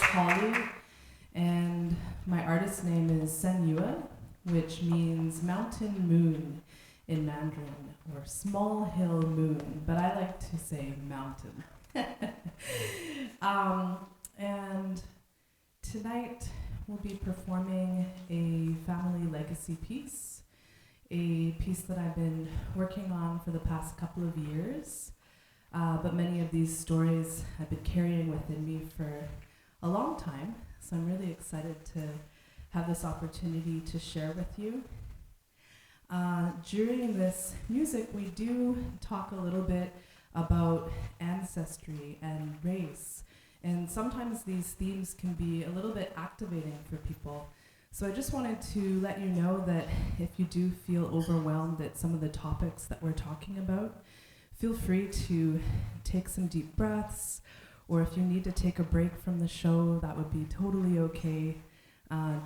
Holly, and my artist name is SENYUE, which means mountain moon in Mandarin, or small hill moon, but I like to say mountain. And tonight we'll be performing a family legacy piece, a piece that I've been working on for the past couple of years, but many of these stories I've been carrying within me for a long time, so I'm really excited to have this opportunity to share with you. During this music, we do talk a little bit about ancestry and race, and sometimes these themes can be a little bit activating for people. So I just wanted to let you know that if you do feel overwhelmed at some of the topics that we're talking about, feel free to take some deep breaths, or if you need to take a break from the show, that would be totally okay.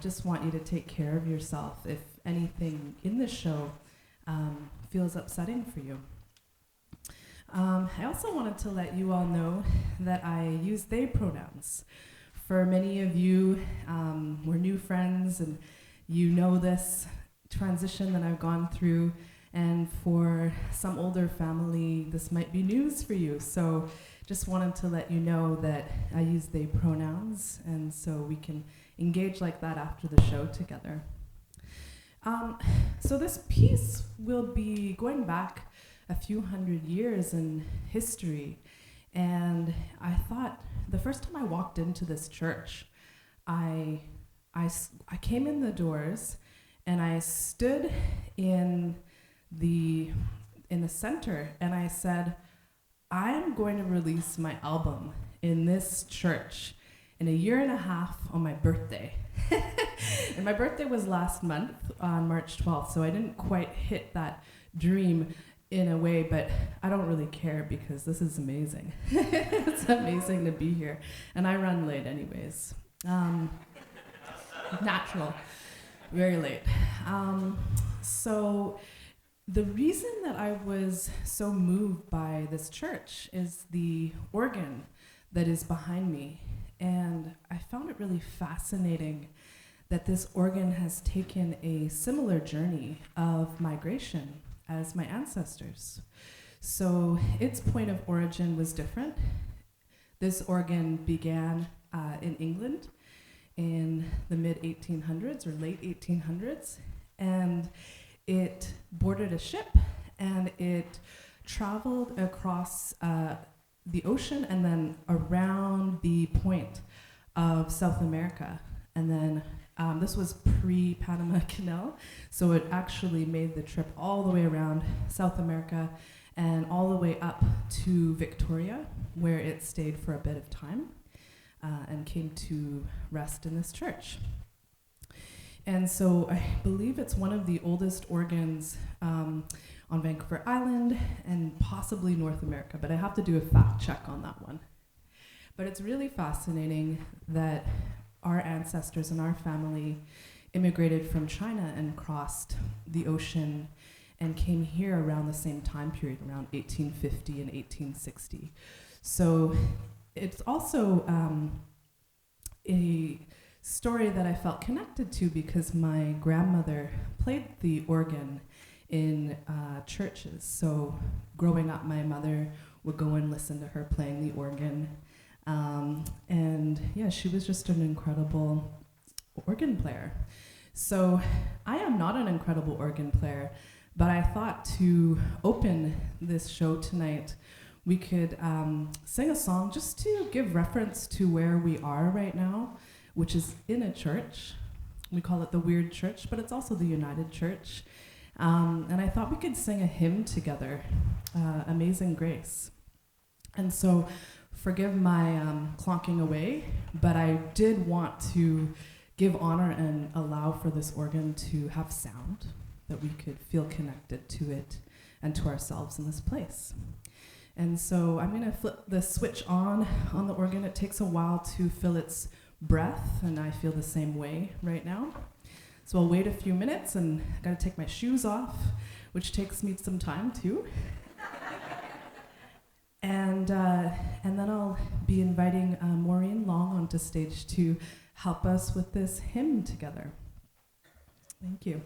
Just want you to take care of yourself if anything in the show feels upsetting for you. I also wanted to let you all know that I use they pronouns. For many of you, we're new friends and you know this transition that I've gone through, and for some older family, this might be news for you. So just wanted to let you know that I use they pronouns, and so we can engage like that after the show together. So this piece will be going back a few hundred years in history, and I thought the first time I walked into this church, I came in the doors and I stood in the center and I said, I'm going to release my album in this church in a year and a half on my birthday. And my birthday was last month on March 12th, so I didn't quite hit that dream in a way, but I don't really care because this is amazing. It's amazing to be here. And I run late anyways. Natural, very late. So the reason that I was so moved by this church is the organ that is behind me. And I found it really fascinating that this organ has taken a similar journey of migration as my ancestors. So its point of origin was different. This organ began in England in the mid-1800s or late 1800s, and it boarded a ship and it traveled across the ocean and then around the point of South America. And then this was pre-Panama Canal, so it actually made the trip all the way around South America and all the way up to Victoria, where it stayed for a bit of time and came to rest in this church. And so I believe it's one of the oldest organs on Vancouver Island and possibly North America, but I have to do a fact check on that one. But it's really fascinating that our ancestors and our family immigrated from China and crossed the ocean and came here around the same time period, around 1850 and 1860. So it's also a story that I felt connected to because my grandmother played the organ in churches. So growing up, my mother would go and listen to her playing the organ. And yeah, she was just an incredible organ player. So I am not an incredible organ player, but I thought to open this show tonight, we could sing a song just to give reference to where we are right now, which is in a church. We call it the Weird Church, but it's also the United Church. And I thought we could sing a hymn together, Amazing Grace. And so forgive my clonking away, but I did want to give honor and allow for this organ to have sound, that we could feel connected to it and to ourselves in this place. And so I'm going to flip the switch on the organ. It takes a while to fill its breath, and I feel the same way right now. So I'll wait a few minutes, and I got to take my shoes off, which takes me some time too. And then I'll be inviting Maureen Long onto stage to help us with this hymn together. Thank you.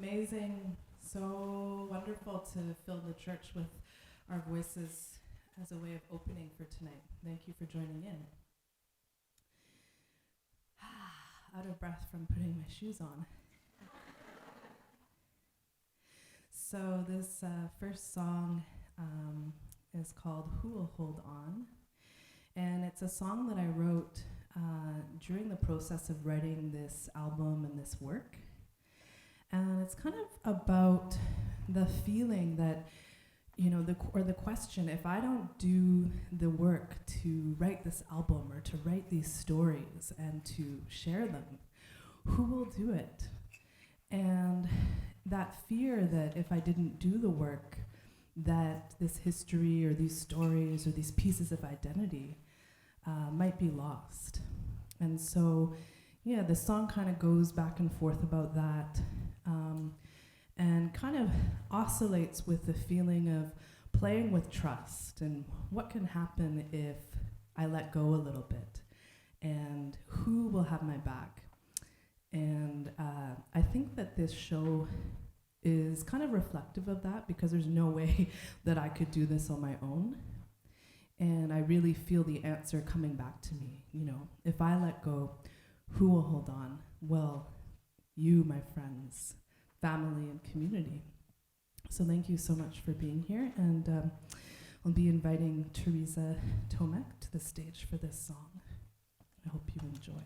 Amazing, so wonderful to fill the church with our voices as a way of opening for tonight. Thank you for joining in. Out of breath from putting my shoes on. So this first song is called Who Will Hold On? And it's a song that I wrote during the process of writing this album and this work. And it's kind of about the feeling that, the question, if I don't do the work to write this album or to write these stories and to share them, who will do it? And that fear that if I didn't do the work, that this history or these stories or these pieces of identity might be lost. And so, the song kind of goes back and forth about that, and kind of oscillates with the feeling of playing with trust and what can happen if I let go a little bit, and who will have my back. And I think that this show is kind of reflective of that, because there's no way that I could do this on my own. And I really feel the answer coming back to me. If I let go, who will hold on? Well, you, my friends, family, and community. So thank you so much for being here. And I'll be inviting Teresa Tomek to the stage for this song. I hope you enjoy.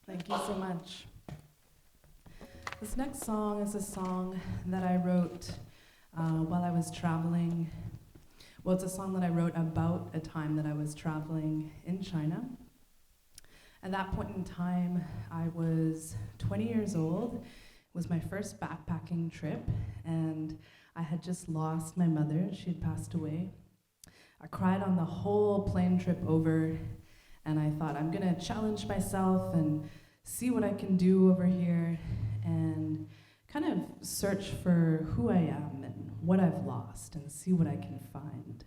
Thank you so much. This next song is a song that I wrote while I was traveling. Well, it's a song that I wrote about a time that I was traveling in China. At that point in time, I was 20 years old was my first backpacking trip, and I had just lost my mother. She had passed away. I cried on the whole plane trip over, and I thought, I'm gonna challenge myself and see what I can do over here, and kind of search for who I am and what I've lost, and see what I can find.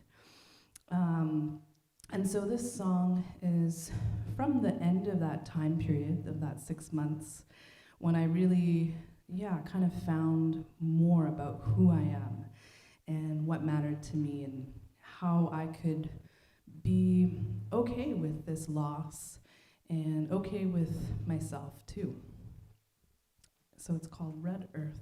And so this song is from the end of that time period, of that 6 months, when I really, kind of found more about who I am and what mattered to me and how I could be okay with this loss and okay with myself too. So it's called Red Earth.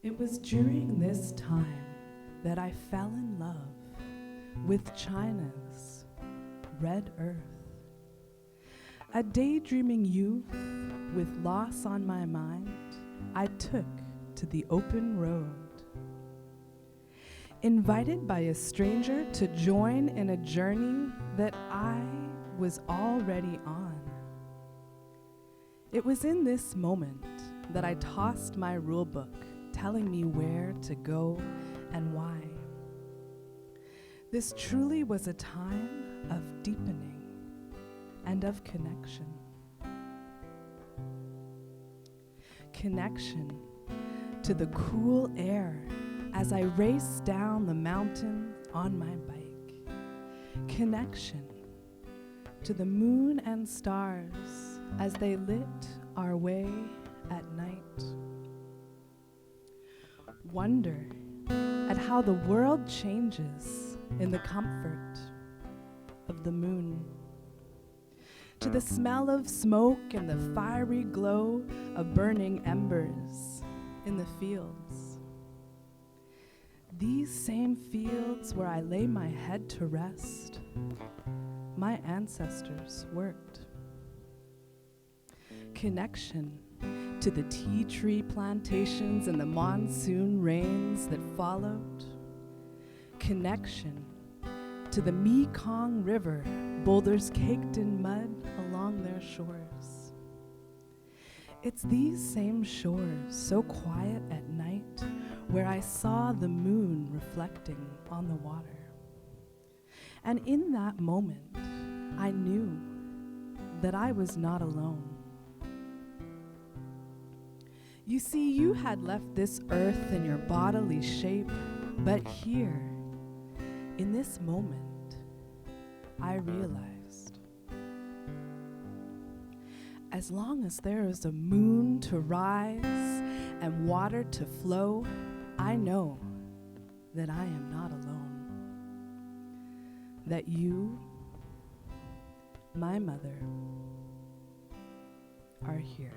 It was during this time that I fell in love with China's red earth. A daydreaming youth with loss on my mind, I took to the open road. Invited by a stranger to join in a journey that I was already on. It was in this moment that I tossed my rule book, telling me where to go and why. This truly was a time of deepening and of connection. Connection to the cool air as I raced down the mountain on my bike. Connection to the moon and stars as they lit our way at night. Wonder at how the world changes in the comfort of the moon. To the smell of smoke and the fiery glow of burning embers in the fields. These same fields where I lay my head to rest, my ancestors worked. Connection to the tea tree plantations and the monsoon rains that followed. Connection to the Mekong River, boulders caked in mud along their shores. It's these same shores, so quiet at night, where I saw the moon reflecting on the water. And in that moment, I knew that I was not alone. You see, you had left this earth in your bodily shape, but here, in this moment, I realized, as long as there is a moon to rise and water to flow, I know that I am not alone. That you, my mother, are here.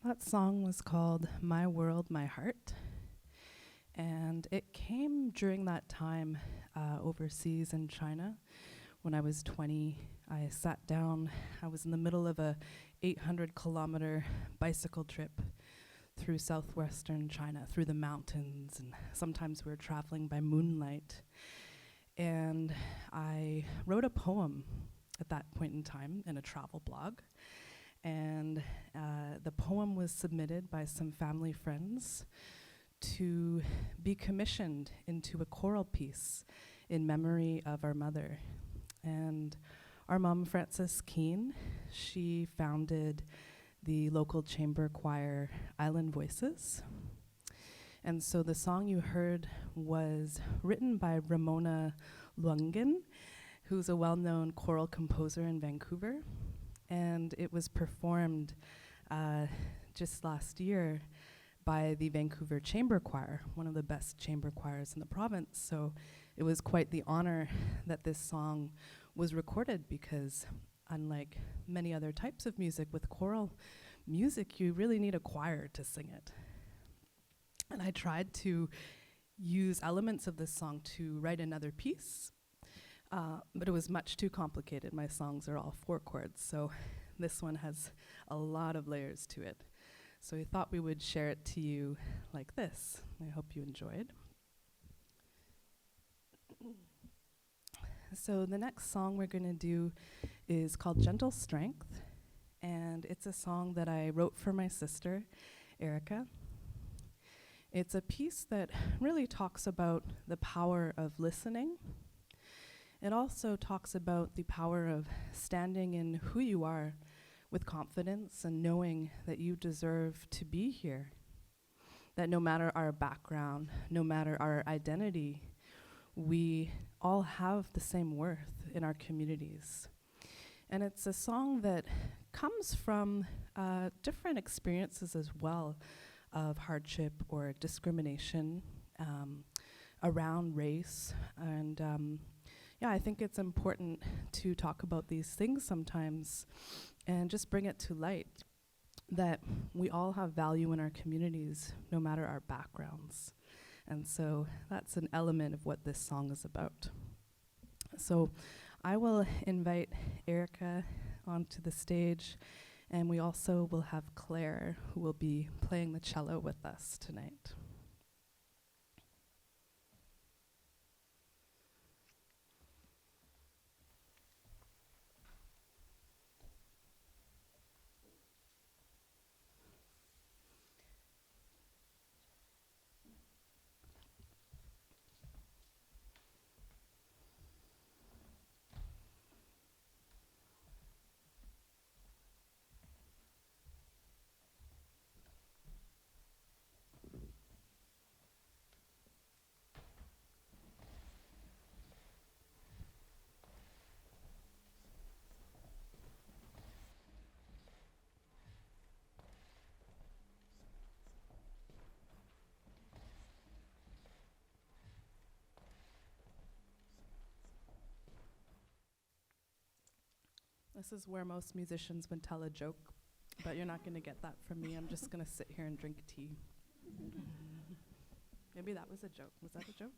That song was called My World, My Heart. And it came during that time overseas in China. When I was 20, I sat down. I was in the middle of a 800-kilometer bicycle trip through southwestern China, through the mountains, and sometimes we were traveling by moonlight. And I wrote a poem at that point in time in a travel blog. And the poem was submitted by some family friends to be commissioned into a choral piece in memory of our mother. And our mom, Frances Keene, she founded the local chamber choir Island Voices. And so the song you heard was written by Ramona Lungen, who's a well-known choral composer in Vancouver. And it was performed just last year by the Vancouver Chamber Choir, one of the best chamber choirs in the province. So it was quite the honor that this song was recorded, because unlike many other types of music, with choral music, you really need a choir to sing it. And I tried to use elements of this song to write another piece, but it was much too complicated. My songs are all 4 chords, so this one has a lot of layers to it. So we thought we would share it to you like this. I hope you enjoyed. So the next song we're going to do is called Gentle Strength, and it's a song that I wrote for my sister, Erica. It's a piece that really talks about the power of listening. It also talks about the power of standing in who you are with confidence and knowing that you deserve to be here. That no matter our background, no matter our identity, we all have the same worth in our communities. And it's a song that comes from different experiences as well of hardship or discrimination around race. And yeah, I think it's important to talk about these things sometimes and just bring it to light that we all have value in our communities, no matter our backgrounds. And so that's an element of what this song is about. So I will invite Erica onto the stage, and we also will have Claire, who will be playing the cello with us tonight. This is where most musicians would tell a joke, but you're not going to get that from me. I'm just going to sit here and drink tea. Maybe that was a joke. Was that a joke?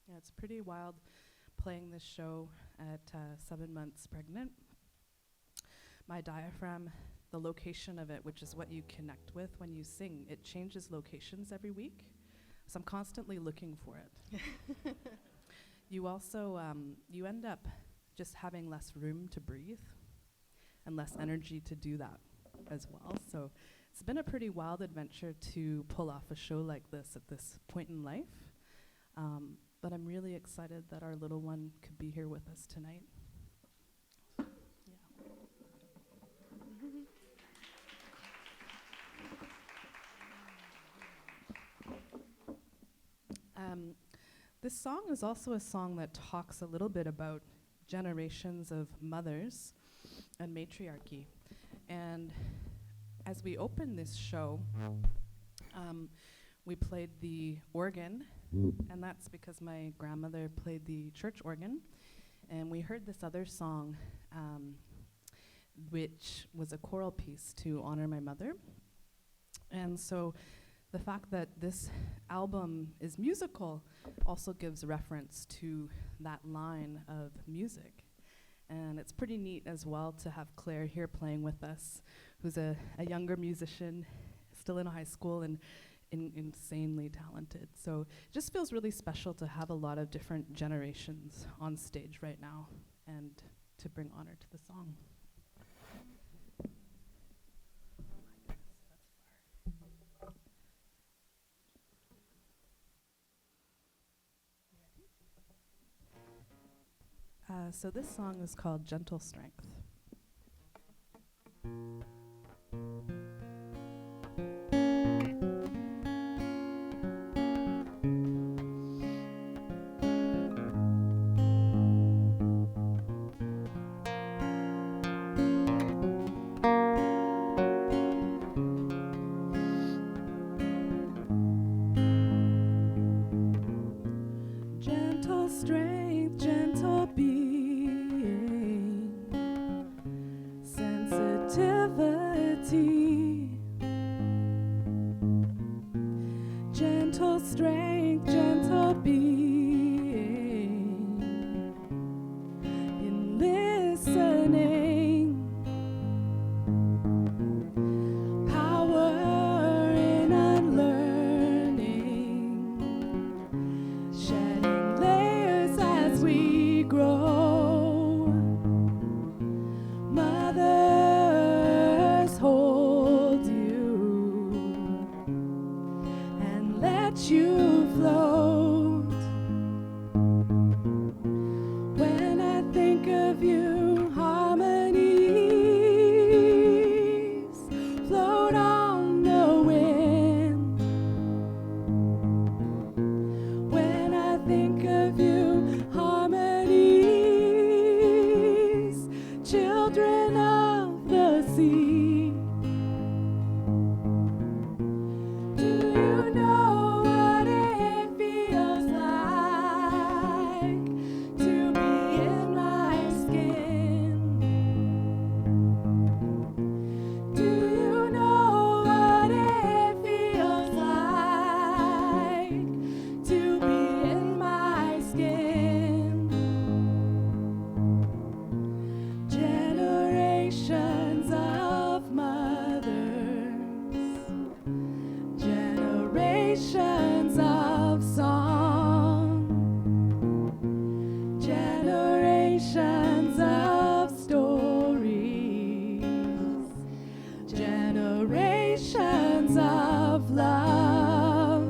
Yeah, it's pretty wild playing this show at 7 months pregnant. My diaphragm, the location of it, which is what you connect with when you sing, it changes locations every week. So I'm constantly looking for it. You also, you end up just having less room to breathe and less energy to do that as well. So it's been a pretty wild adventure to pull off a show like this at this point in life. But I'm really excited that our little one could be here with us tonight. This song is also a song that talks a little bit about generations of mothers and matriarchy. And as we opened this show, we played the organ And that's because my grandmother played the church organ, and we heard this other song, which was a choral piece to honor my mother. And so the fact that this album is musical also gives reference to that line of music. And it's pretty neat as well to have Claire here playing with us, who's a younger musician, still in high school and insanely talented. So it just feels really special to have a lot of different generations on stage right now and to bring honor to the song. So this song is called Gentle Strength. Gentle strength, gentle being, sensitivity. Gentle strength, gentle being, in listening. Power in unlearning, shedding layers as we grow. Mothers hold you and let you float. When I think of you, harmonies float on the wind. When I think of you, harmonies, children of the sea. Do you know what it feels like to be in my skin? Do you know what it feels like to be in my skin? Generations of mothers, generations of song, generations of stories, generations of love.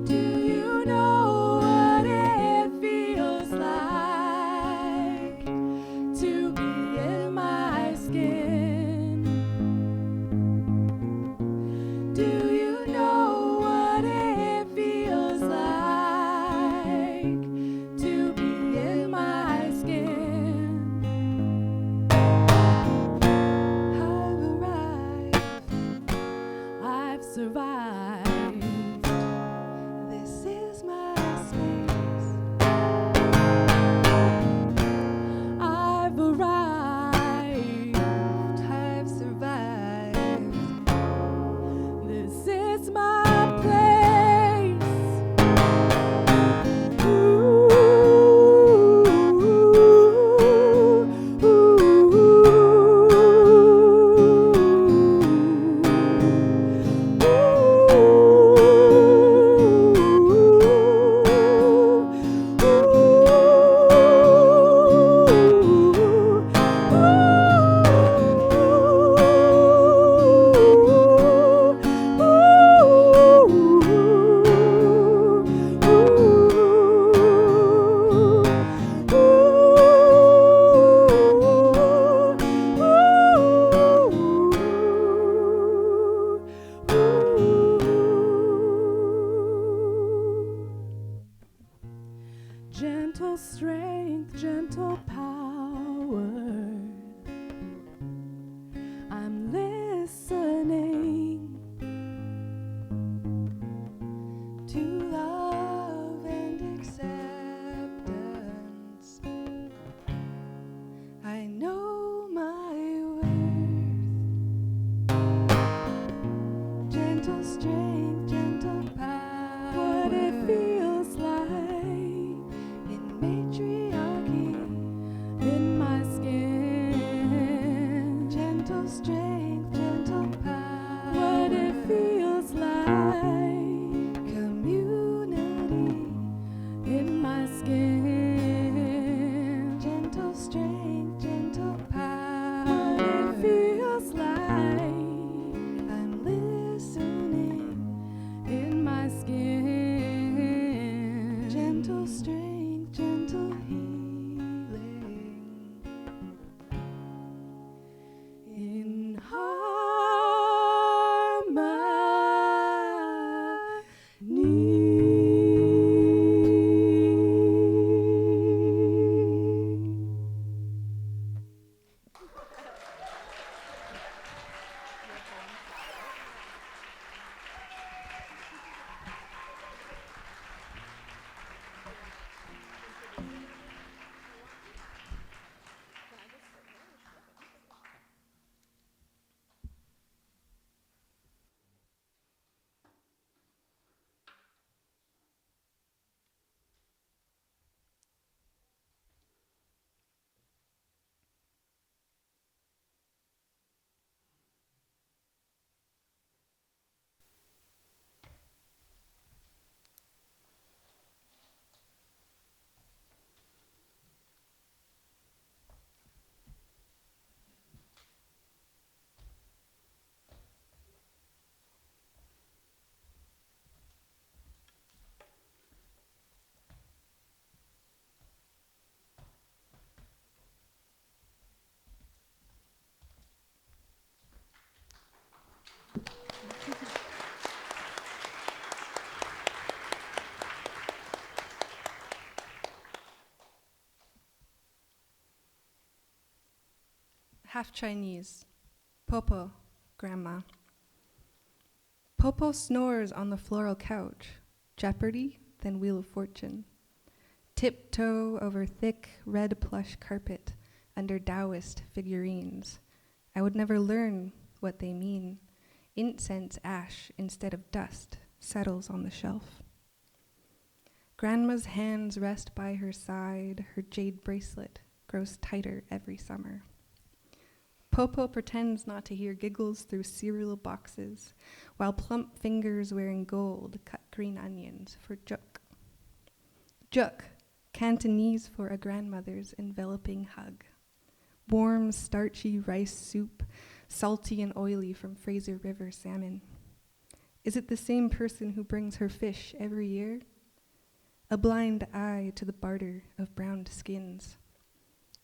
Do you know what it feels like to be in my skin? Do you know what it feels like to be in my skin? I've arrived, I've survived. This is my space. I've arrived, I've survived. This is my place. Ooh, gentle strength, gentle power. I'm listening to half Chinese. Popo, grandma. Popo snores on the floral couch. Jeopardy, then Wheel of Fortune. Tiptoe over thick red plush carpet under Taoist figurines. I would never learn what they mean. Incense ash instead of dust settles on the shelf. Grandma's hands rest by her side. Her jade bracelet grows tighter every summer. Popo pretends not to hear giggles through cereal boxes, while plump fingers wearing gold cut green onions for juk. Juk, Cantonese for a grandmother's enveloping hug. Warm, starchy rice soup, salty and oily from Fraser River salmon. Is it the same person who brings her fish every year? A blind eye to the barter of browned skins.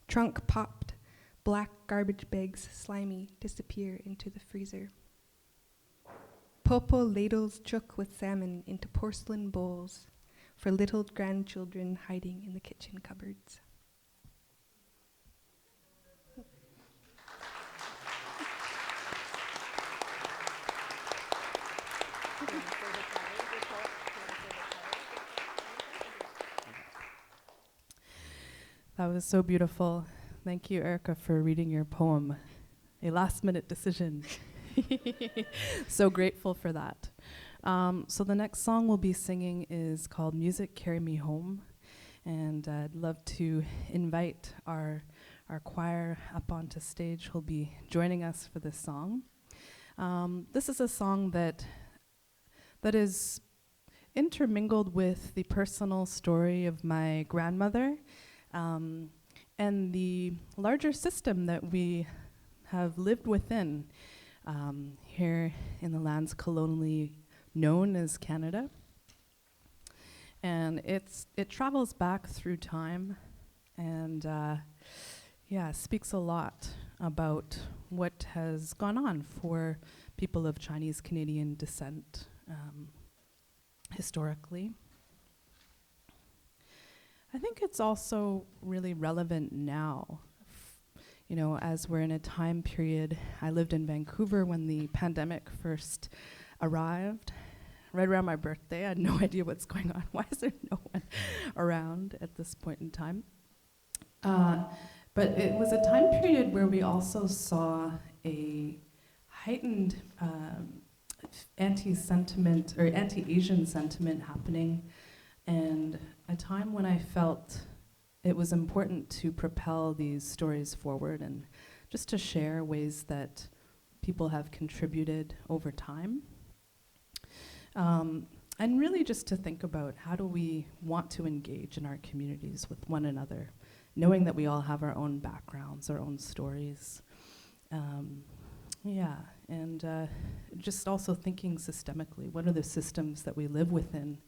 Trunk popped, black garbage bags slimy disappear into the freezer. Popo ladles juk with salmon into porcelain bowls for little grandchildren hiding in the kitchen cupboards. That was so beautiful. Thank you, Erica, for reading your poem. A last-minute decision. So grateful for that. So the next song we'll be singing is called Music Carry Me Home. And I'd love to invite our choir up onto stage who'll be joining us for this song. This is a song that is intermingled with the personal story of my grandmother, and the larger system that we have lived within here in the lands colonially known as Canada. And it travels back through time and speaks a lot about what has gone on for people of Chinese Canadian descent historically. I think it's also really relevant now. As we're in a time period, I lived in Vancouver when the pandemic first arrived, right around my birthday. I had no idea what's going on. Why is there no one around at this point in time? But it was a time period where we also saw a heightened anti-sentiment or anti-Asian sentiment happening, and a time when I felt it was important to propel these stories forward and just to share ways that people have contributed over time. And really just to think about how do we want to engage in our communities with one another, knowing that we all have our own backgrounds, our own stories. Just also thinking systemically, what are the systems that we live within,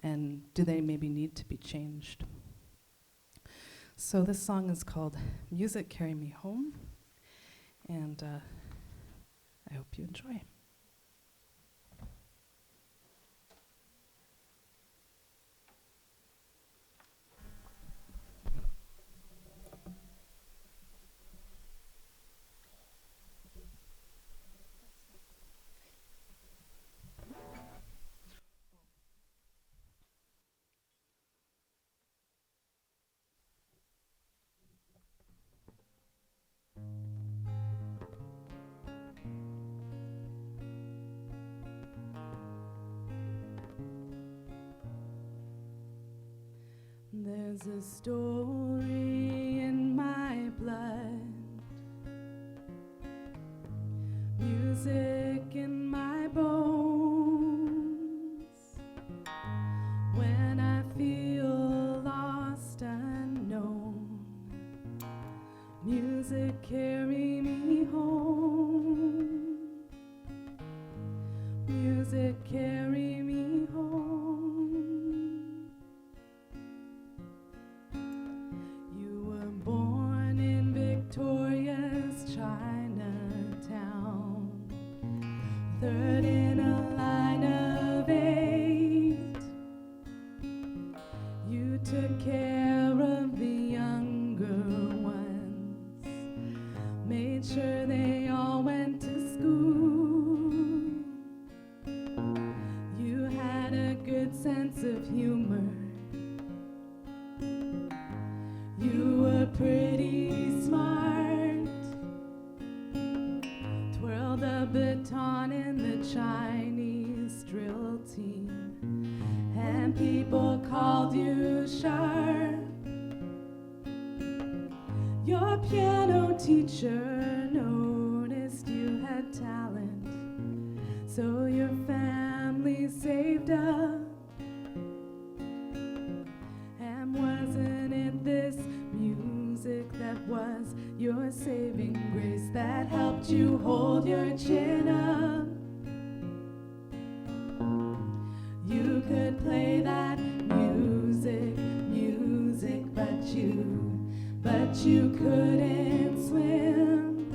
and do they maybe need to be changed? So this song is called Music Carry Me Home, and I hope you enjoy. There's a story in my blood, music in my bones. When I feel lost and unknown, music carry me home. Music carry me home. Victoria's Chinatown, third in a line of 8. You took care of the younger ones, made went on in the Chinese drill team, and people called you sharp. Your piano teacher noticed you had talent, so your family saved up. And wasn't it this music that was your saving grace, that helped you hold your chin up? You could play that music, but you couldn't swim.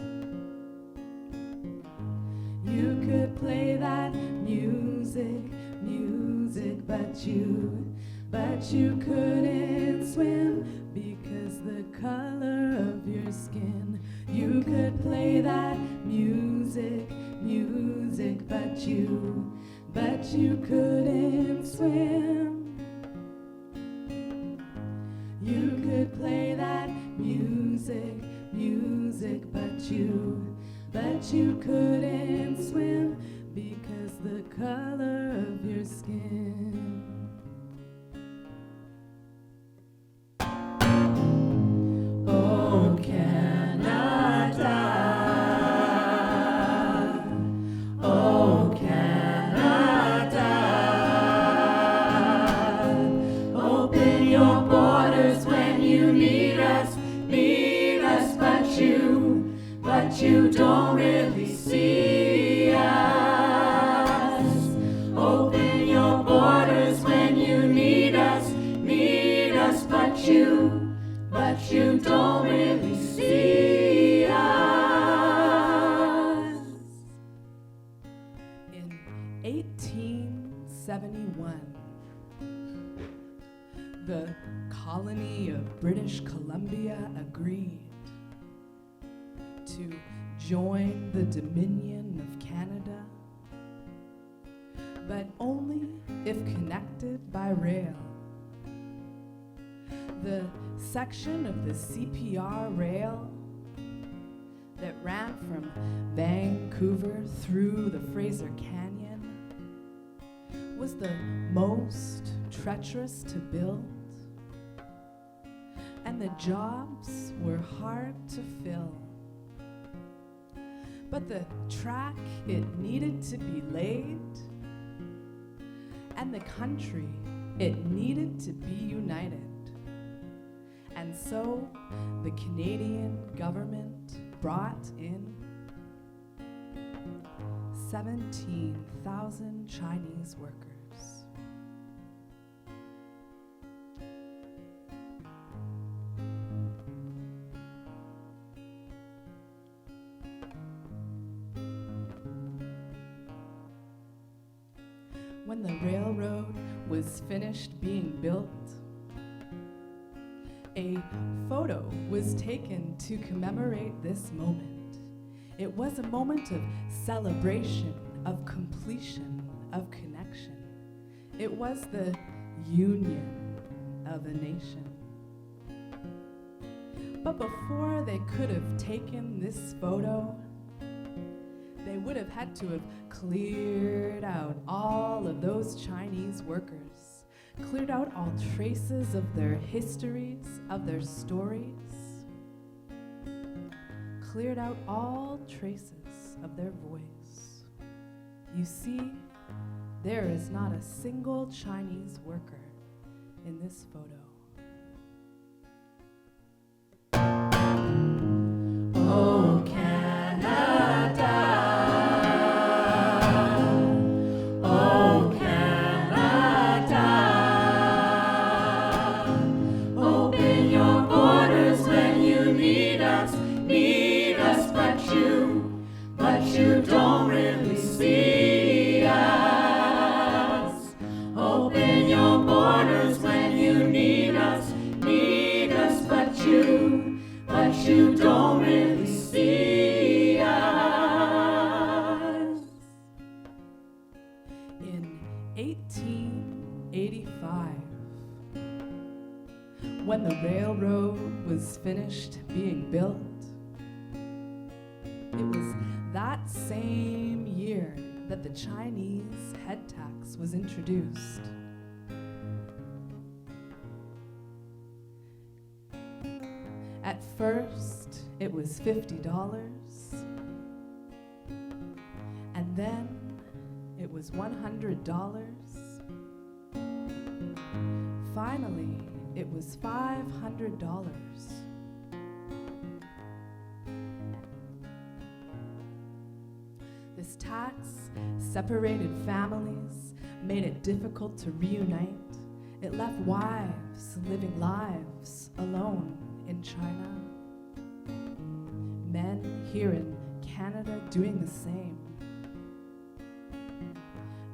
You could play that music, but you couldn't swim because the color of your skin. You could play that music, but you couldn't swim. You could play that music, but you couldn't swim because the color of your skin. Oh, Canada. Oh, Canada. Open your borders when you need us, but you don't really see us. Open your borders when you need us, but you don't really see us. In 1871, the colony of British Columbia agreed to join the Dominion of Canada, but only if connected by rail. The section of the CPR rail that ran from Vancouver through the Fraser Canyon was the most treacherous to build, and the jobs were hard to fill. But the track, it needed to be laid, and the country, it needed to be united. And so the Canadian government brought in 17,000 Chinese workers. When the railroad was finished being built, a photo was taken to commemorate this moment. It was a moment of celebration, of completion, of connection. It was the union of a nation. But before they could have taken this photo, they would have had to have cleared out all of those Chinese workers, cleared out all traces of their histories, of their stories, cleared out all traces of their voice. You see, there is not a single Chinese worker in this photo. Oh, Canada. Oh, Canada. Open your borders when you need us, but you don't really see us. Open your borders when you need us, but you don't really see us. In 1885, when the railroad was finished being built, it was that same year that the Chinese head tax was introduced. At first, it was $50, and then it was $100. Finally, it was $500. This tax separated families, made it difficult to reunite. It left wives living lives alone in China. Men here in Canada doing the same.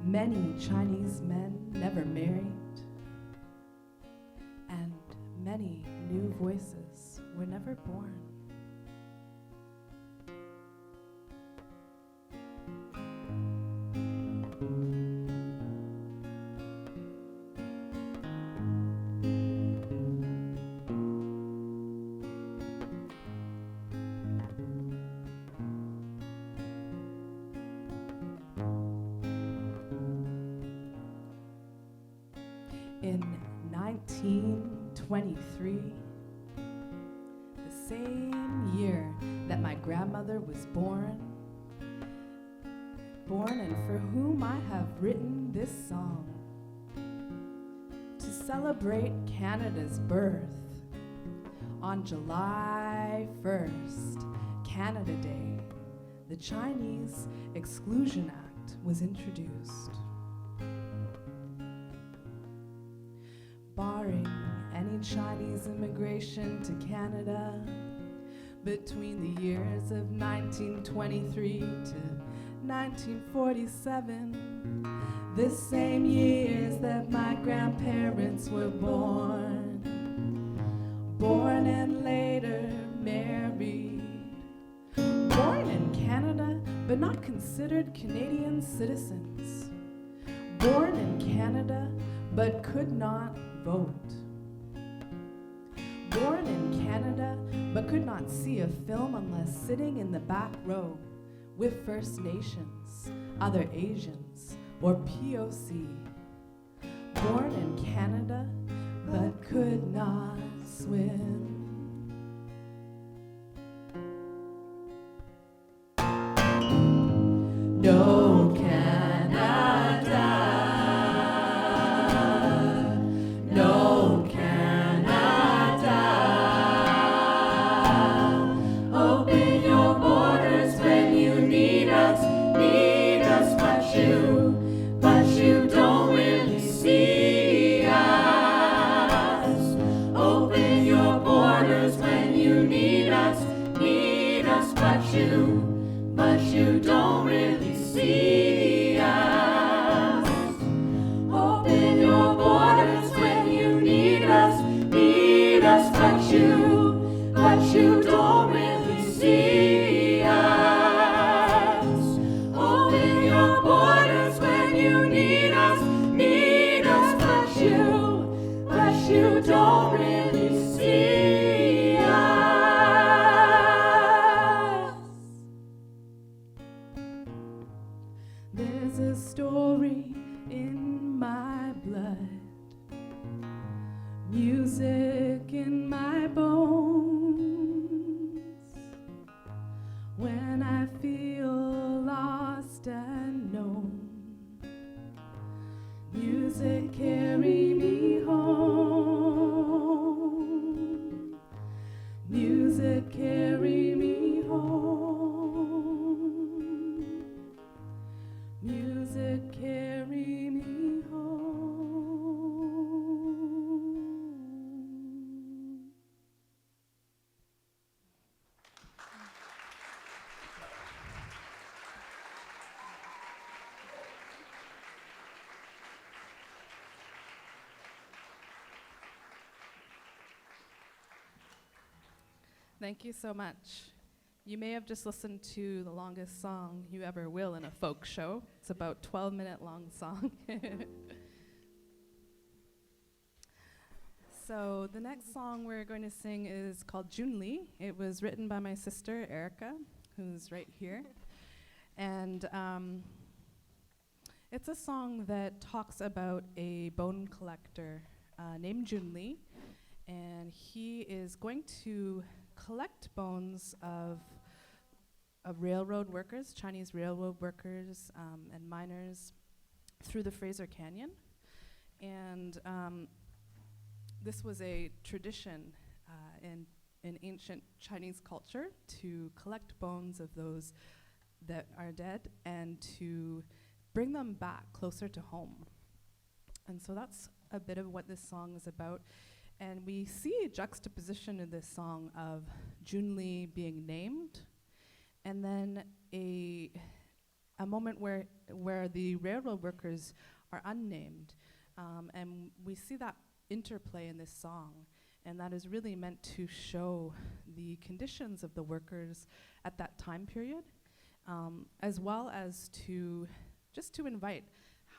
Many Chinese men never married, and many new voices were never born. In 1923, the same year that my grandmother was born and for whom I have written this song, to celebrate Canada's birth, on July 1st, Canada Day, the Chinese Exclusion Act was introduced. Barring any Chinese immigration to Canada between the years of 1923 to 1947, the same years that my grandparents were born and later married, born in Canada but not considered Canadian citizens, born in Canada but could not vote. Born in Canada, but could not see a film unless sitting in the back row with First Nations, other Asians, or POC. Born in Canada, but could not swim. No Canada. But you don't really see us. Open your borders when you need us, but you don't really see us. Open your borders when you need us, but you don't really see us. Open your borders when you need us, but you don't really see us. There's a story in my blood, music in my bones. When I feel lost and known, music carry me home. Music carry me home. Music carry me home. Thank you so much. You may have just listened to the longest song you ever will in a folk show. It's about 12-minute long song. So the next song we're going to sing is called Junli. It was written by my sister, Erica, who's right here. And It's a song that talks about a bone collector named Jun Lee, and he is going to collect bones of railroad workers, Chinese railroad workers and miners through the Fraser Canyon. And this was a tradition in ancient Chinese culture to collect bones of those that are dead and to bring them back closer to home. And so that's a bit of what this song is about. And we see a juxtaposition in this song of Jun Lee being named, and then a moment where the railroad workers are unnamed. And we see that interplay in this song. And that is really meant to show the conditions of the workers at that time period, as well as to invite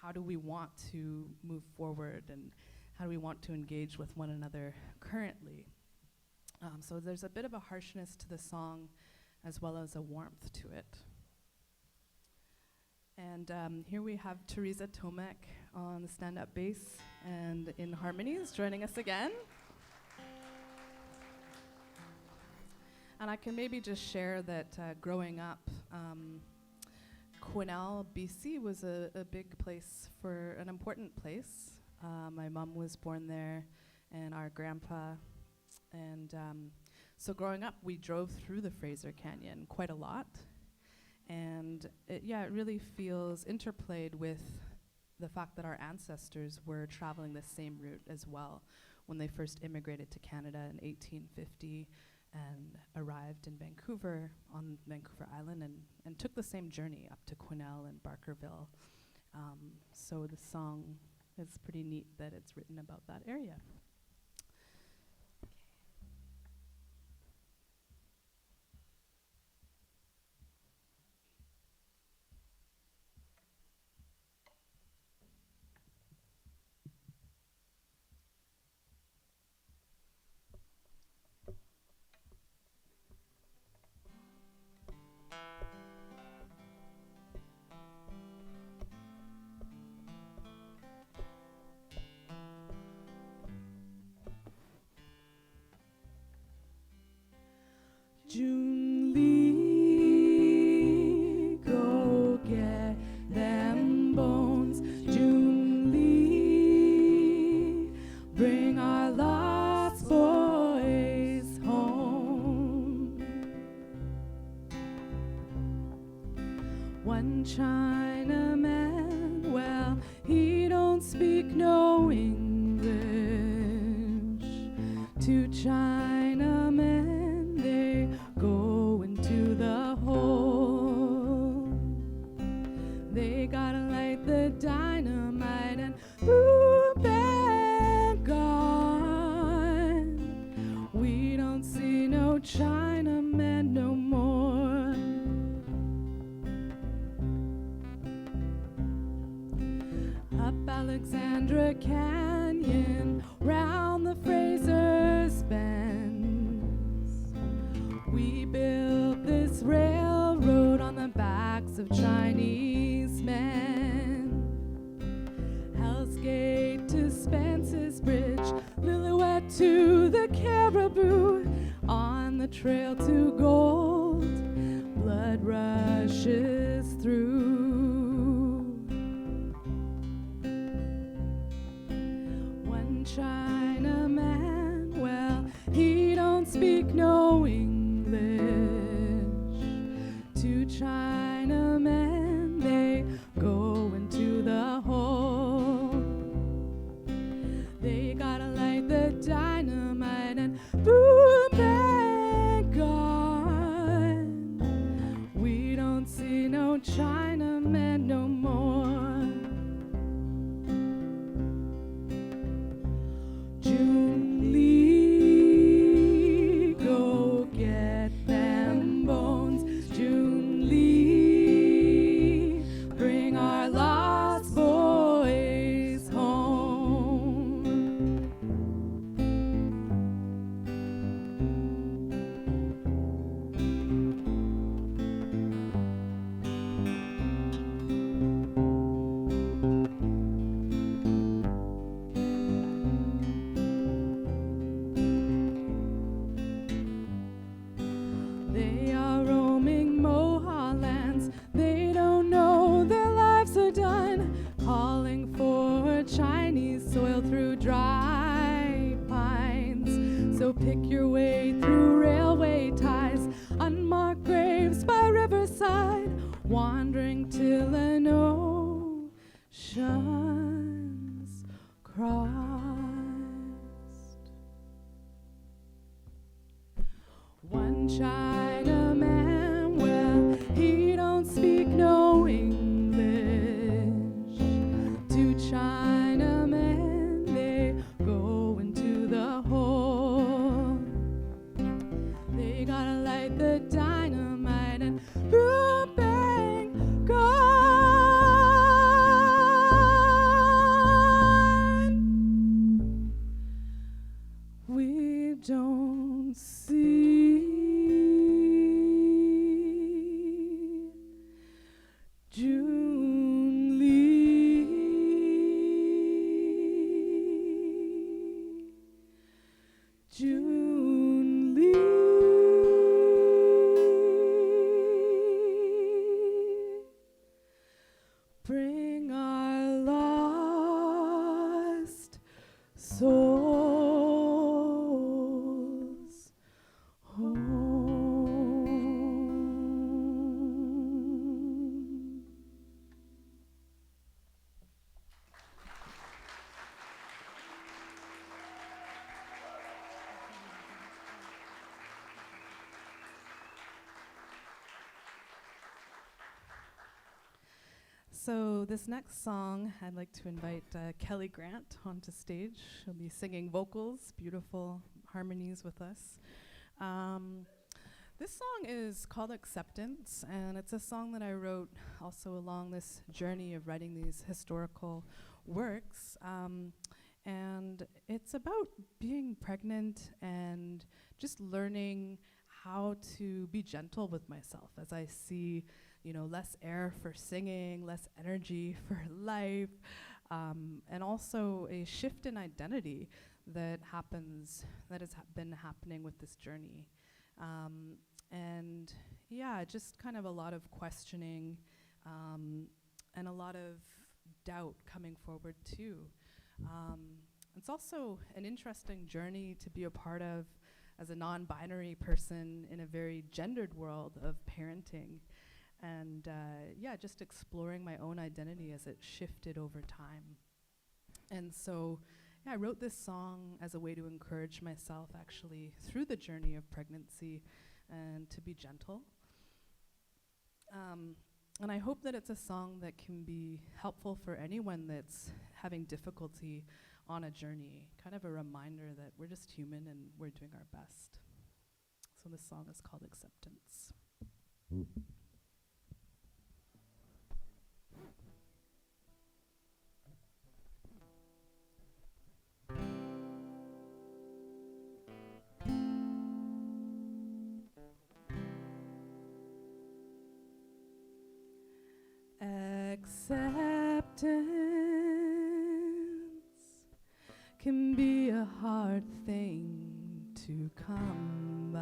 how do we want to move forward and how do we want to engage with one another currently. So there's a bit of a harshness to the song as well as a warmth to it. And here we have Teresa Tomek on the stand-up bass and in harmonies joining us again. And I can maybe just share that growing up, Quesnel, BC was a big place, an important place. My mom was born there and our grandpa. And so growing up, we drove through the Fraser Canyon quite a lot. And it really feels interplayed with the fact that our ancestors were traveling the same route as well when they first immigrated to Canada in 1850 and arrived in Vancouver, on Vancouver Island, and took the same journey up to Quesnel and Barkerville. So the song is pretty neat that it's written about that area. Jun Lee, go get them bones. Jun Lee, bring our lost boys home. One Chinaman, well, he don't speak no English. Two Chinamen, go into the hole. They gotta light the dynamite and boom, bang, gone. We don't see no Chinaman no more. Up Alexandra Canyon, round the Fraser's Bend, we built this railroad on the backs of Chinese men. Hell's Gate to Spence's Bridge, Lillooet to the Caribou, on the trail to gold, blood rushes through. One Chinaman, well, he don't speak no English. Two Chinamen, they go into the hole. They gotta light the dynamite and boom, bang, gone. We don't see no Chinamen no more. Jun Lee, go They are roaming Moha lands. They don't know their lives are done. Calling for Chinese soil through dry pines. So pick your way through railway ties, unmarked graves by riverside, wandering till an ocean's crossed. One Chinaman, well, he don't speak no English. Two Chinamen, they go into the hole. They gotta light the dynamite and bang gone. We don't see June Lee. June Lee. Bring our lost souls home. So this next song, I'd like to invite Kelly Grant onto stage. She'll be singing vocals, beautiful harmonies with us. This song is called Acceptance, and it's a song that I wrote also along this journey of writing these historical works. And it's about being pregnant and just learning how to be gentle with myself as I see, you know, less air for singing, less energy for life, and also a shift in identity that happens, that has been happening with this journey. And yeah, just kind of a lot of questioning and a lot of doubt coming forward too. It's also an interesting journey to be a part of as a non-binary person in a very gendered world of parenting. And yeah, just exploring my own identity as it shifted over time. And so yeah, I wrote this song as a way to encourage myself actually through the journey of pregnancy and to be gentle. And I hope that it's a song that can be helpful for anyone that's having difficulty on a journey, kind of a reminder that we're just human and we're doing our best. So this song is called Acceptance. Acceptance can be a hard thing to come by.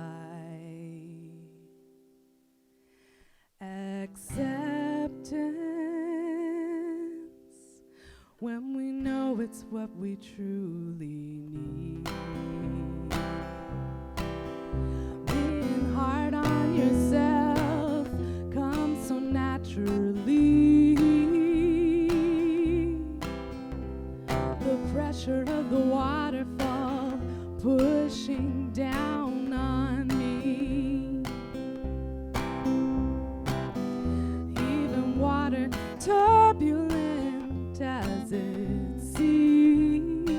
Acceptance when we know it's what we truly need. Being hard on yourself comes so naturally. The pressure of the waterfall pushing down on me. Even water turbulent as it seems,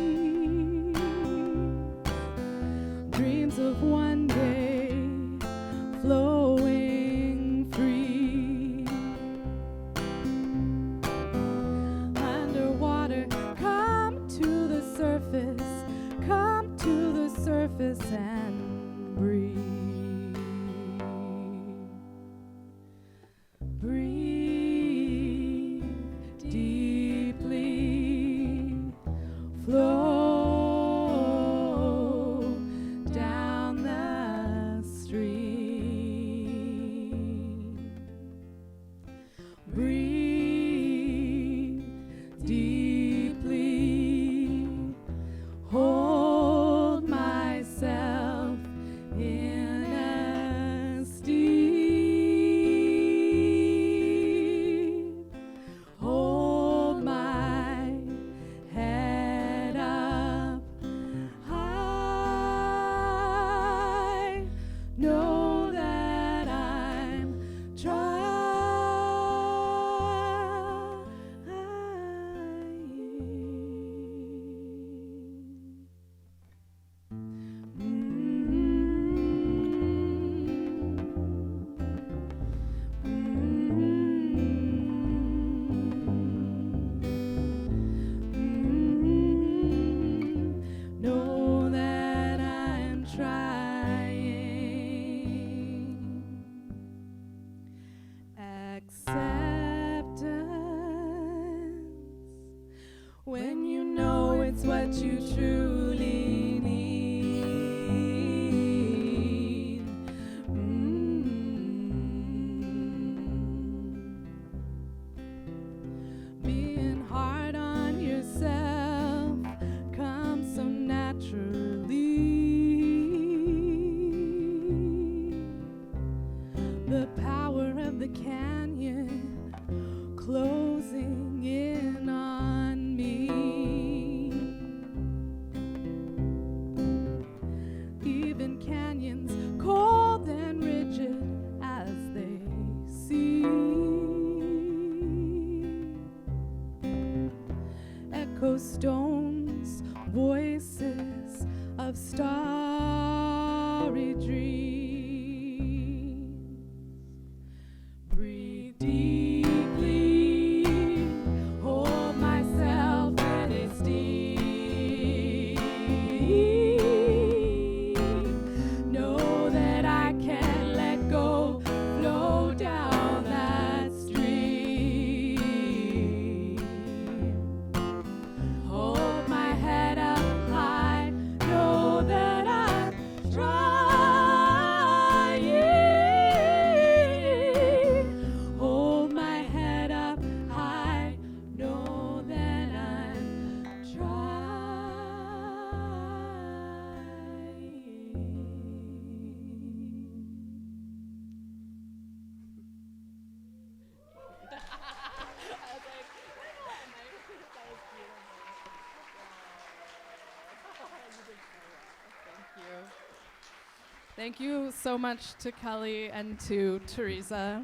Thank you so much to Kelly and to Teresa.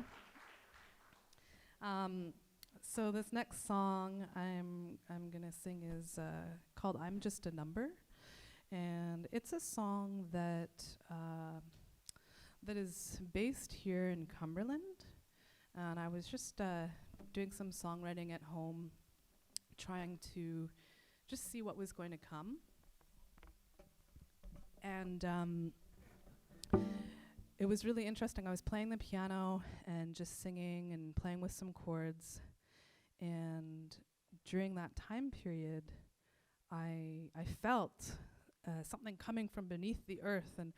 So this next song I'm gonna sing is called "I'm Just a Number," and it's a song that that is based here in Cumberland. And I was just doing some songwriting at home, trying to just see what was going to come. And it was really interesting. I was playing the piano and just singing and playing with some chords. And during that time period, I felt something coming from beneath the earth, and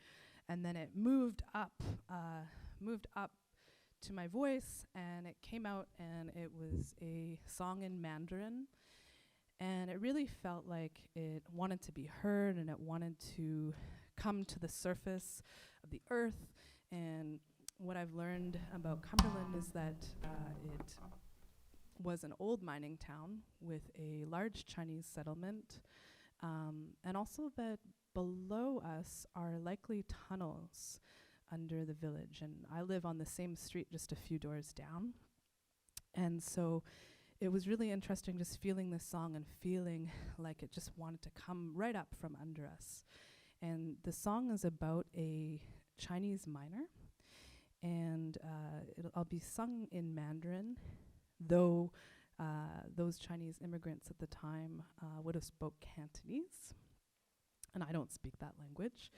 then it moved up to my voice, and it came out, and it was a song in Mandarin. And it really felt like it wanted to be heard, and it wanted to come to the surface of the earth. And what I've learned about Cumberland is that it was an old mining town with a large Chinese settlement, and also that below us are likely tunnels under the village. And I live on the same street just a few doors down. And so it was really interesting just feeling this song and feeling like it just wanted to come right up from under us. And the song is about a Chinese miner, and I'll be sung in Mandarin, though those Chinese immigrants at the time would have spoke Cantonese, and I don't speak that language.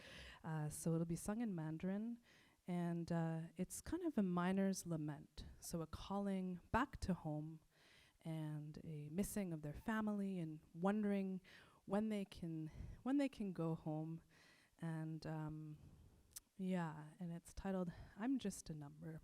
So it'll be sung in Mandarin, and it's kind of a miner's lament, so a calling back to home and a missing of their family and wondering when they can go home. And and it's titled "I'm Just a Number."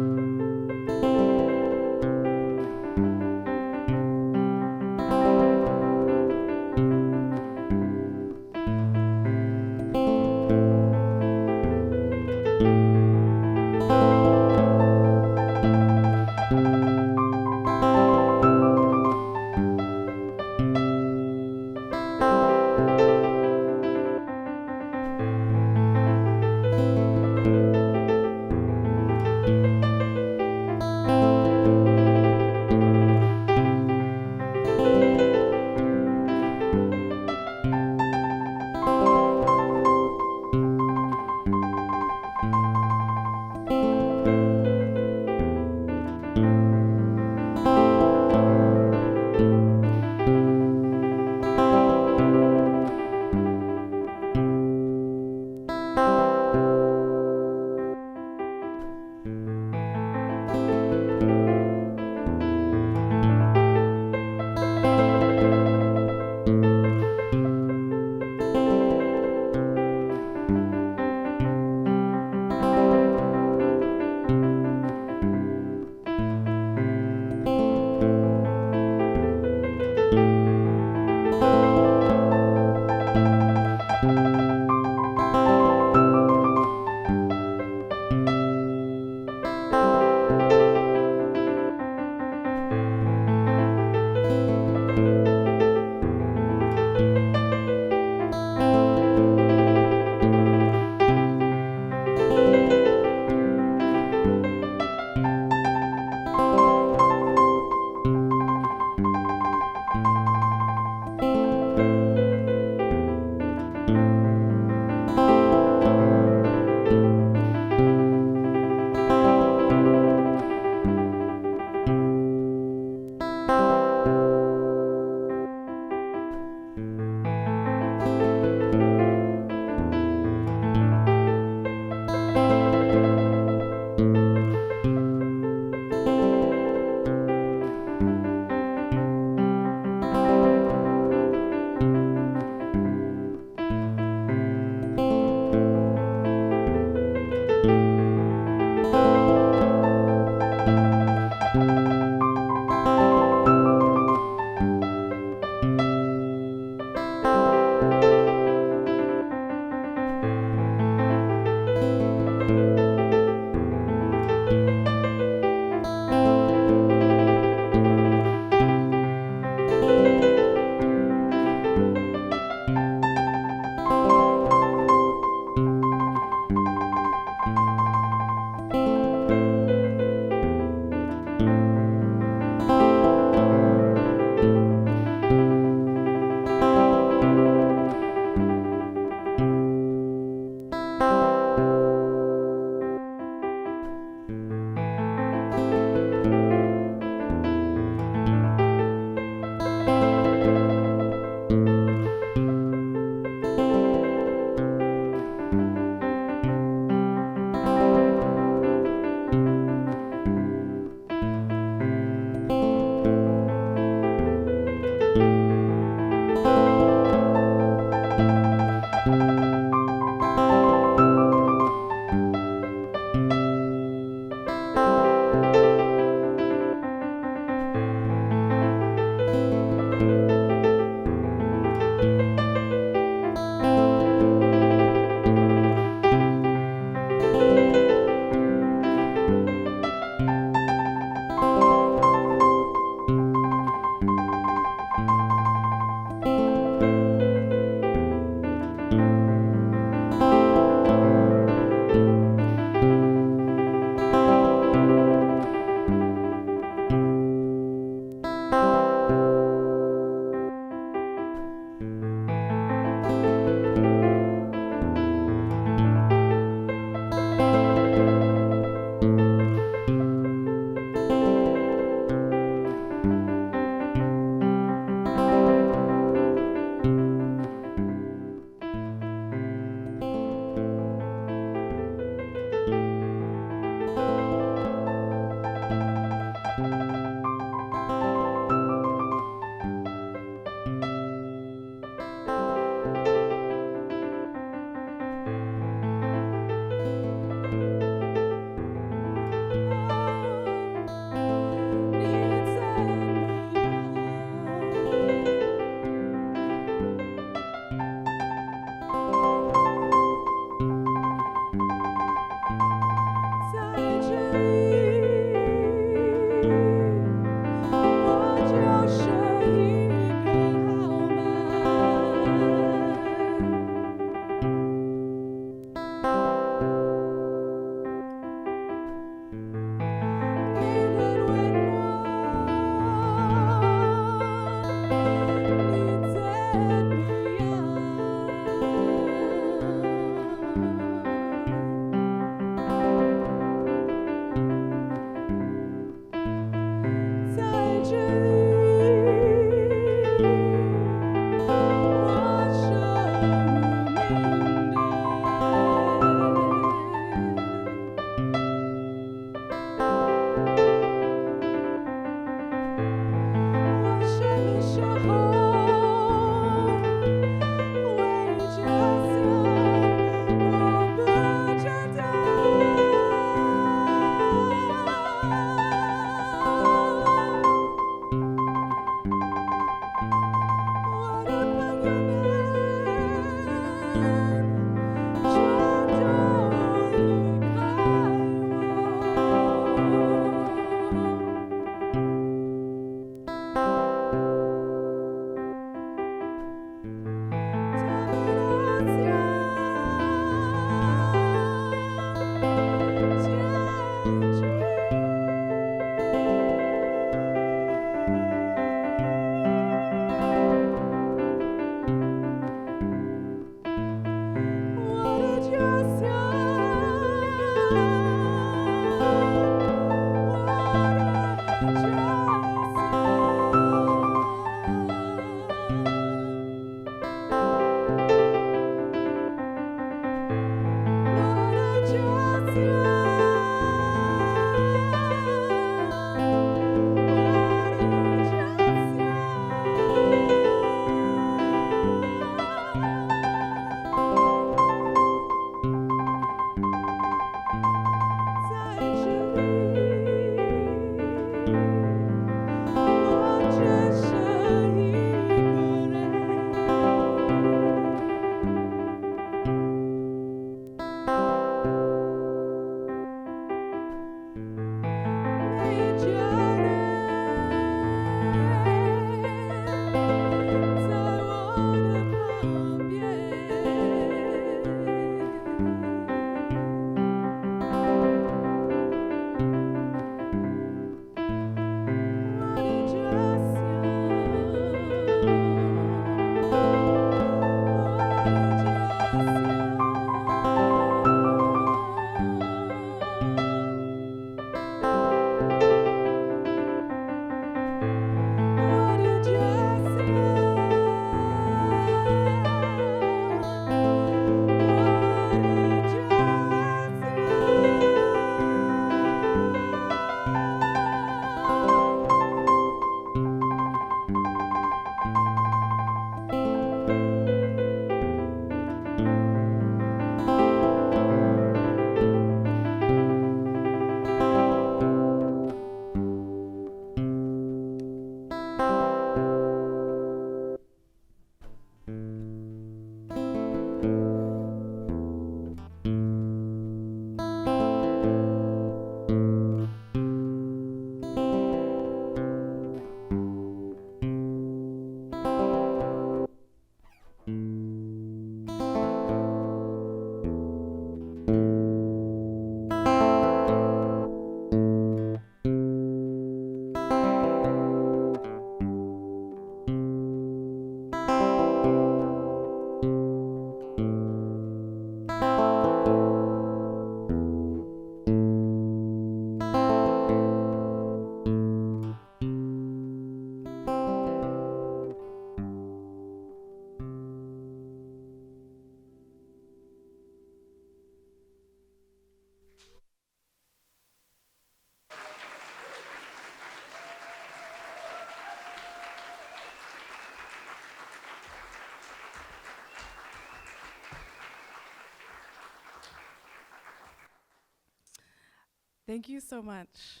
Thank you so much.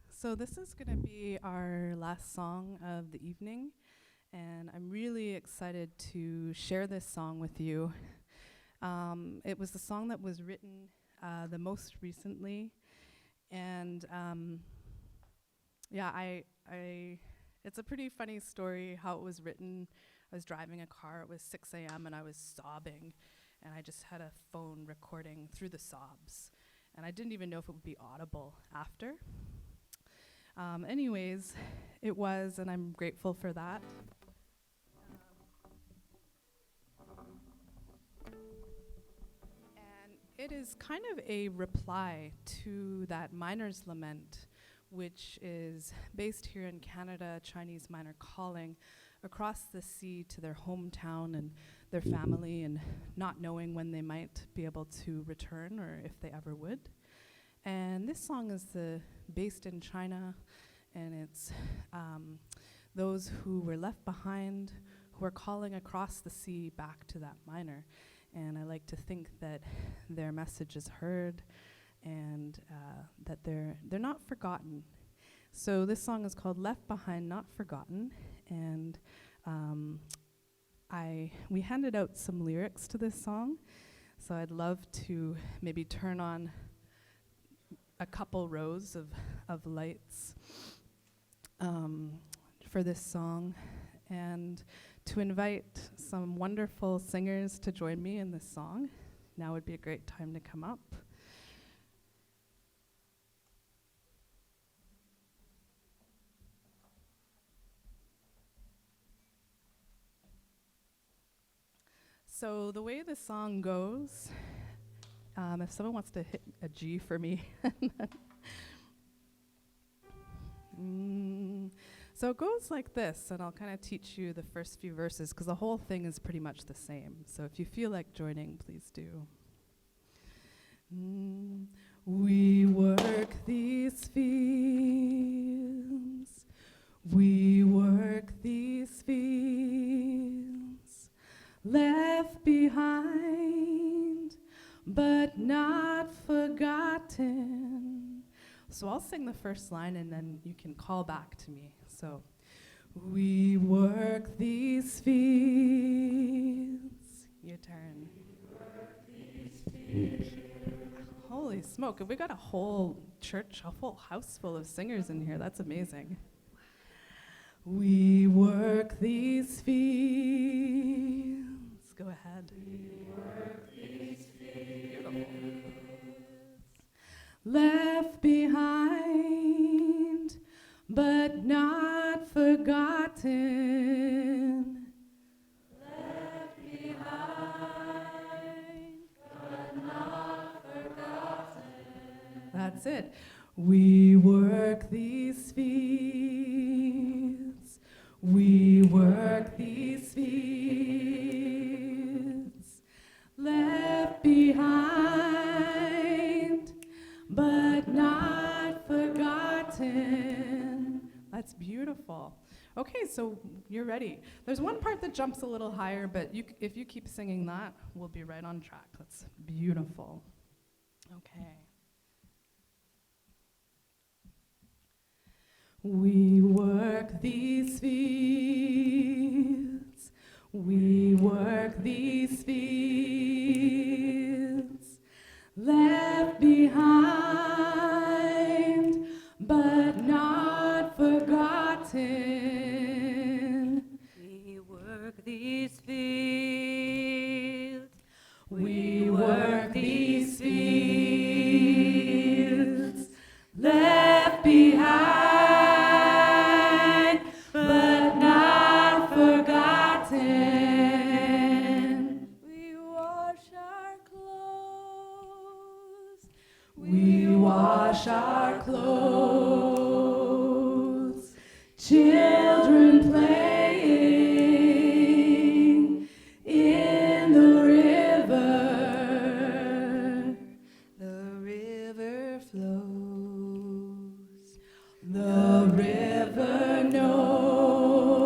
So this is going to be our last song of the evening, and I'm really excited to share this song with you. It was the song that was written the most recently, and it's a pretty funny story how it was written. I was driving a car, it was 6 a.m. and I was sobbing, and I just had a phone recording through the sobs, and I didn't even know if it would be audible after. Anyways, it was, and I'm grateful for that. And it is kind of a reply to that miner's lament, which is based here in Canada, Chinese miner calling across the sea to their hometown and their family and not knowing when they might be able to return or if they ever would. And this song is based in China, and it's those who were left behind who are calling across the sea back to that miner. And I like to think that their message is heard and that they're not forgotten. So this song is called Left Behind, Not Forgotten, and we handed out some lyrics to this song, so I'd love to maybe turn on a couple rows of lights for this song, and to invite some wonderful singers to join me in this song. Now would be a great time to come up. So the way the song goes, if someone wants to hit a G for me. So it goes like this, and I'll kind of teach you the first few verses, because the whole thing is pretty much the same. So if you feel like joining, please do. We work these fields, we work these fields, left behind, but not forgotten. So I'll sing the first line and then you can call back to me. So, we work these fields. Your turn. Holy smoke, have we got a whole church, a full house full of singers in here? That's amazing. We work these fields. Go ahead. We work these fields. Beautiful. Left behind, but not forgotten. Left behind, but not forgotten. That's it. We work these fields. We work these fields. Left behind, but not forgotten. That's beautiful. Okay, so you're ready. There's one part that jumps a little higher, but if you keep singing that, we'll be right on track. That's beautiful. Okay. We work these fields. We work these fields. Left behind, but not forgotten. We work these fields. We work these fields. Left behind, but not forgotten. We wash our clothes. We wash our clothes, children playing in the river. The river flows. The river knows,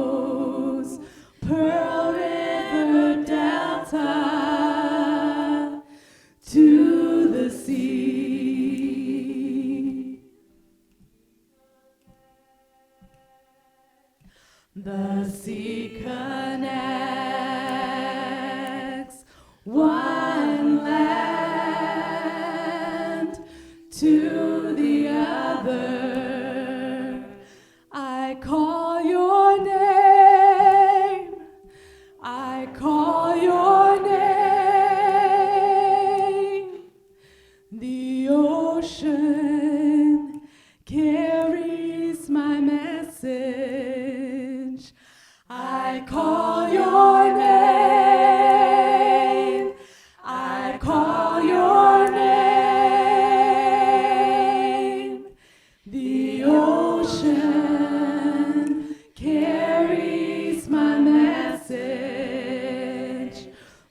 Pearl River Delta to the sea. The sea connects one land to the other. I call your name. I call your name. The ocean carries my message. I call your name. I call your name. The ocean carries my message.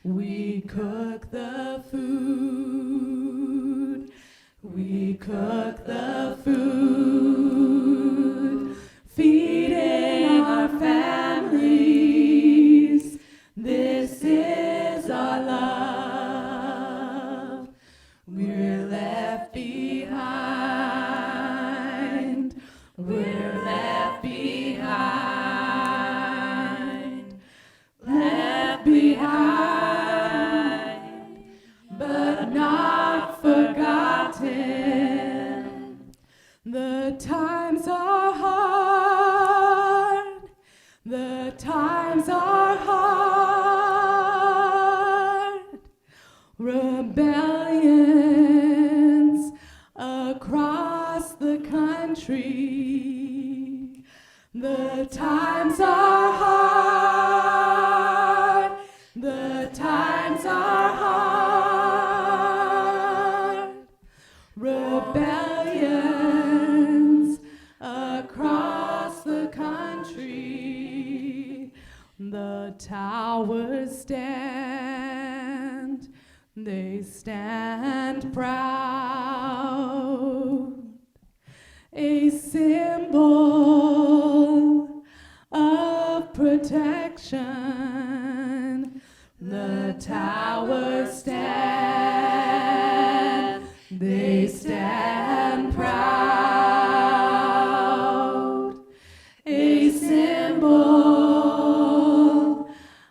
We cook the food. We cook the food. Feeding our families. This is our love. We're left behind. We're left behind. Left behind, but not forgotten. The times are hard. The times are hard. Rebellions across the country. The times are hard. The times are hard. Rebellions across the country. The towers stand. They stand proud. A symbol of protection. The towers stand. They stand proud. A symbol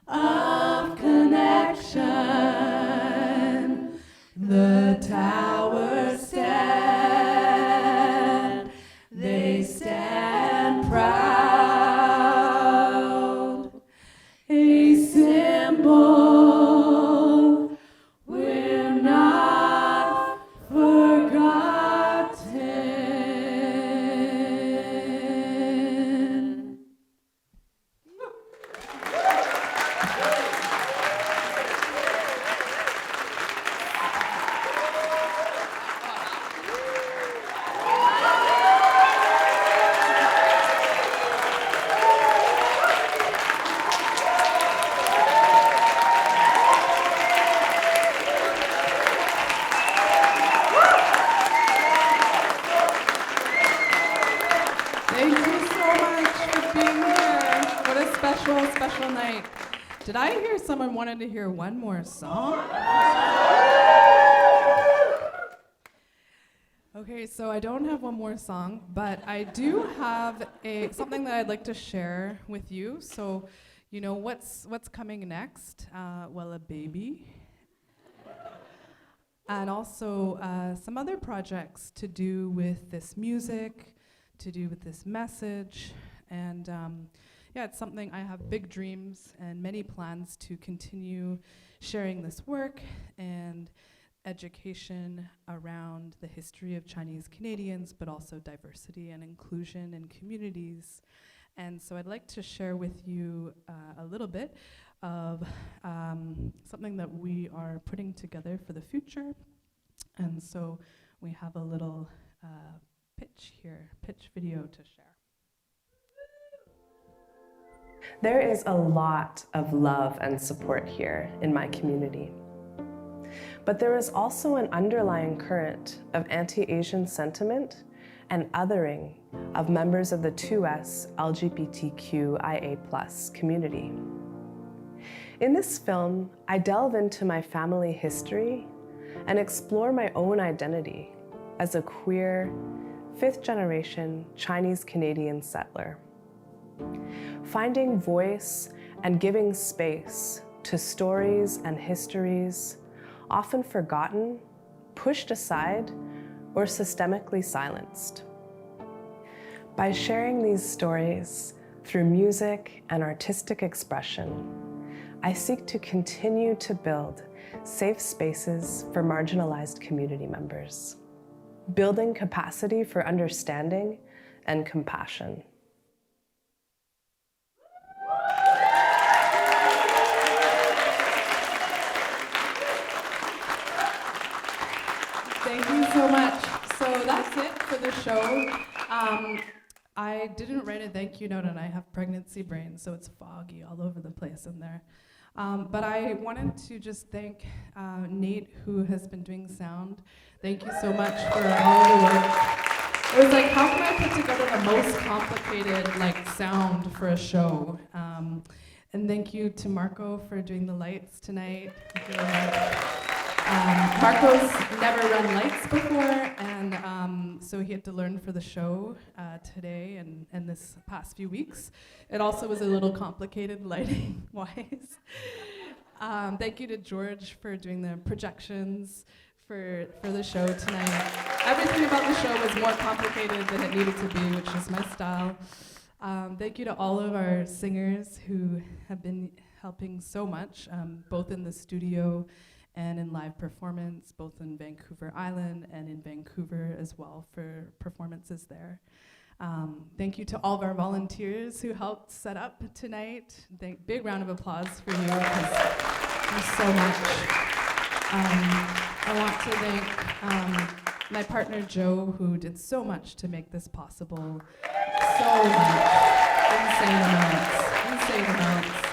of connection. The towers stand. They stand proud. A symbol. We're not forgotten. Thank you so much for being here. What a special, special night. Did I hear someone wanted to hear one more song? Okay, so I don't have one more song, but I do have something that I'd like to share with you. So, you know, what's coming next? Well, a baby. And also some other projects to do with this music, to do with this message. And yeah, it's something I have big dreams and many plans to continue sharing this work and education around the history of Chinese Canadians, but also diversity and inclusion in communities. And so I'd like to share with you a little bit of something that we are putting together for the future. And so we have a little pitch video to share. There is a lot of love and support here in my community. But there is also an underlying current of anti-Asian sentiment and othering of members of the 2S LGBTQIA+ community. In this film, I delve into my family history and explore my own identity as a queer, fifth-generation Chinese Canadian settler. Finding voice and giving space to stories and histories often forgotten, pushed aside, or systemically silenced. By sharing these stories through music and artistic expression, I seek to continue to build safe spaces for marginalized community members, building capacity for understanding and compassion. Thank you so much. So that's it for the show. I didn't write a thank you note, and I have pregnancy brain, so it's foggy all over the place in there. But I wanted to just thank Nate, who has been doing sound. Thank you so much for all of the work. It was like, how can I put together the most complicated sound for a show? And thank you to Marco for doing the lights tonight. Thank you very much. Marco's never run lights before, and so he had to learn for the show today and this past few weeks. It also was a little complicated lighting-wise. Thank you to George for doing the projections for the show tonight. Everything about the show was more complicated than it needed to be, which is my style. Thank you to all of our singers who have been helping so much, both in the studio and in live performance, both in Vancouver Island and in Vancouver as well for performances there. Thank you to all of our volunteers who helped set up tonight. Big round of applause for you, because thanks so much. I want to thank my partner Joe, who did so much to make this possible. So much. Insane amounts.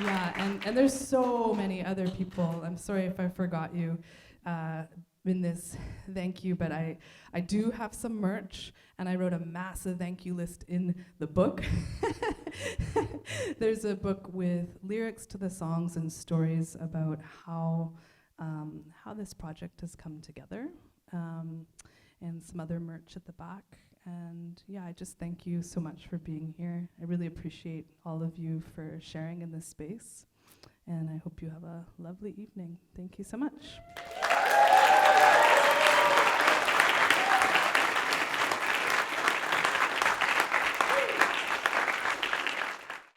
Yeah, and there's so many other people. I'm sorry if I forgot you in this thank you, but I do have some merch, and I wrote a massive thank you list in the book. There's a book with lyrics to the songs and stories about how this project has come together, and some other merch at the back. And yeah, I just thank you so much for being here. I really appreciate all of you for sharing in this space. And I hope you have a lovely evening. Thank you so much.